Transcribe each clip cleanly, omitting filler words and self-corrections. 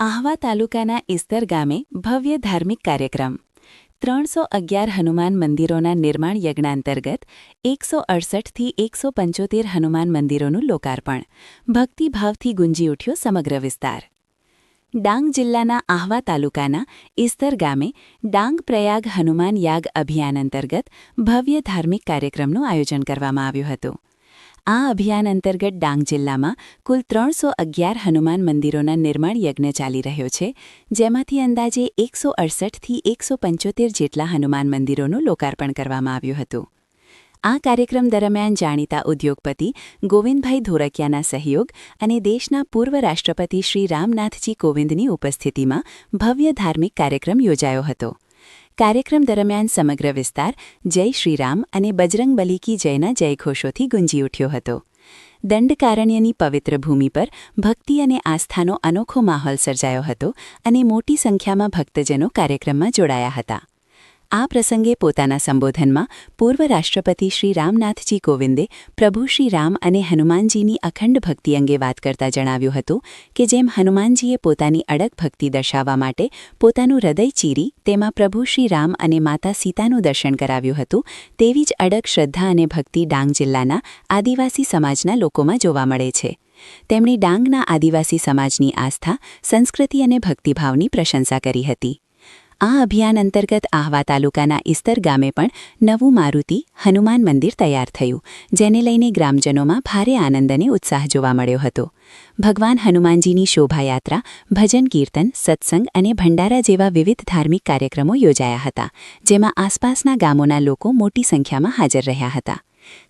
આહવા તાલુકાના ઇસ્તર ગામે ભવ્ય ધાર્મિક કાર્યક્રમ 311 હનુમાન મંદિરોના નિર્માણ યજ્ઞાંતર્ગત 168થી 175 હનુમાન મંદિરોનું લોકાર્પણ ભક્તિભાવથી ગુંજી ઉઠ્યો સમગ્ર વિસ્તાર। ડાંગ જિલ્લાના આહવા તાલુકાના ઇસ્તર ગામે ડાંગ પ્રયાગ હનુમાન યાગ અભિયાન અંતર્ગત ભવ્ય ધાર્મિક કાર્યક્રમનું આયોજન કરવામાં આવ્યું હતું। આ અભિયાન અંતર્ગત ડાંગ જિલ્લામાં કુલ 311 હનુમાન મંદિરોના નિર્માણ યજ્ઞ ચાલી રહ્યો છે, જેમાંથી અંદાજે 168થી 175 જેટલા હનુમાન મંદિરોનું લોકાર્પણ કરવામાં આવ્યું હતું। આ કાર્યક્રમ દરમિયાન જાણીતા ઉદ્યોગપતિ ગોવિંદભાઈ ધોરકિયાના સહયોગ અને દેશના પૂર્વ રાષ્ટ્રપતિ શ્રી રામનાથજી કોવિંદની ઉપસ્થિતિમાં ભવ્ય ધાર્મિક કાર્યક્રમ યોજાયો હતો। કાર્યક્રમ દરમિયાન સમગ્ર વિસ્તાર જય શ્રીરામ અને બજરંગબલી કી જયના જયઘોષોથી ગુંજી ઉઠ્યો હતો। દંડકારણ્યની પવિત્ર ભૂમિ પર ભક્તિ અને આસ્થાનો અનોખો માહોલ સર્જાયો હતો અને મોટી સંખ્યામાં ભક્તજનો કાર્યક્રમમાં જોડાયા હતા। આ પ્રસંગે પોતાના સંબોધનમાં પૂર્વ રાષ્ટ્રપતિ શ્રી રામનાથજી કોવિંદે પ્રભુ શ્રી રામ અને હનુમાનજીની અખંડ ભક્તિ અંગે વાત કરતા જણાવ્યું હતું કે જેમ હનુમાનજીએ પોતાની અડગ ભક્તિ દર્શાવવા માટે પોતાનું હૃદય ચીરી તેમાં પ્રભુ શ્રી રામ અને માતા સીતાનું દર્શન કરાવ્યું હતું, તેવી જ અડગ શ્રદ્ધા અને ભક્તિ ડાંગ જિલ્લાના આદિવાસી સમાજના લોકોમાં જોવા મળે છે। તેમણે ડાંગના આદિવાસી સમાજની આસ્થા, સંસ્કૃતિ અને ભક્તિભાવની પ્રશંસા કરી હતી। આ અભિયાન અંતર્ગત આહવા તાલુકાના ઇસ્તર ગામે પણ નવું મારુતિ હનુમાન મંદિર તૈયાર થયું, જેને લઈને ગ્રામજનોમાં ભારે આનંદ અને ઉત્સાહ જોવા મળ્યો હતો। ભગવાન હનુમાનજીની શોભાયાત્રા, ભજન કીર્તન, સત્સંગ અને ભંડારા જેવા વિવિધ ધાર્મિક કાર્યક્રમો યોજાયા હતા, જેમાં આસપાસના ગામોના લોકો મોટી સંખ્યામાં હાજર રહ્યા હતા।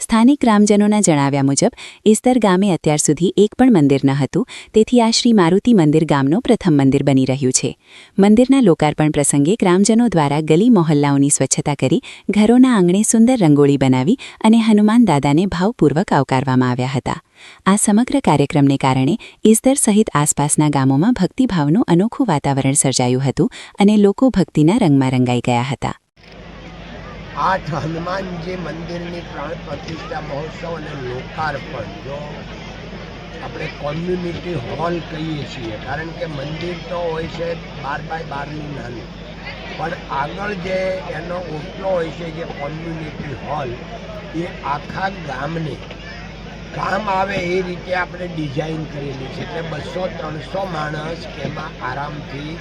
સ્થાનિક ગ્રામજનોના જણાવ્યા મુજબ ઇસ્તર ગામે અત્યાર સુધી એક પણ મંદિર ન હતું, તેથી આ શ્રી મારુતિ મંદિર ગામનો પ્રથમ મંદિર બની રહ્યું છે। મંદિરના લોકાર્પણ પ્રસંગે ગ્રામજનો દ્વારા ગલી મોહલ્લાઓની સ્વચ્છતા કરી ઘરોના આંગણે સુંદર રંગોળી બનાવી અને હનુમાન દાદાને ભાવપૂર્વક આવકારવામાં આવ્યા હતા। આ સમગ્ર કાર્યક્રમને કારણે ઇસ્તર સહિત આસપાસના ગામોમાં ભક્તિભાવનું અનોખું વાતાવરણ સર્જાયું હતું અને લોકો ભક્તિના રંગમાં રંગાઈ ગયા હતા। 8 હનુમાનજી મંદિરની પ્રાણ પ્રતિષ્ઠા મહોત્સવ અને લોકાર્પણ જો આપણે કોમ્યુનિટી હોલ કહીએ છીએ, કારણ કે મંદિર તો હોય છે 12x12નું નાનું, પણ આગળ જે એનો ઓટલો હોય છે જે કોમ્યુનિટી હોલ, એ આખા ગામને કામ આવે એ રીતે આપણે ડિઝાઇન કરેલી છે। એટલે 200-300 માણસ એમાં આરામથી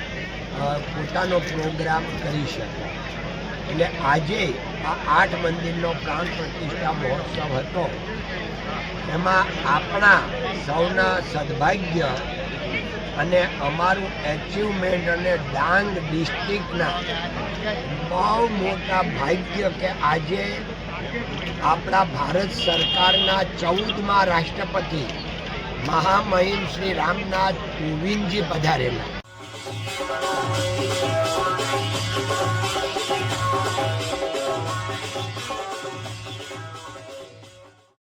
પોતાનો પ્રોગ્રામ કરી શકે। એટલે આજે આ 8 મંદિરનો પ્રાણ પ્રતિષ્ઠા મહોત્સવ હતો, એમાં આપણા સૌના સદભાગ્ય અને અમારું એચિવમેન્ટ અને ડાંગ ડિસ્ટ્રિક્ટના બહુ મોટા ભાગ્ય કે આજે આપણા ભારત સરકારના 14મા રાષ્ટ્રપતિ મહામહિમ શ્રી રામનાથ કોવિંદજી પધારેલા।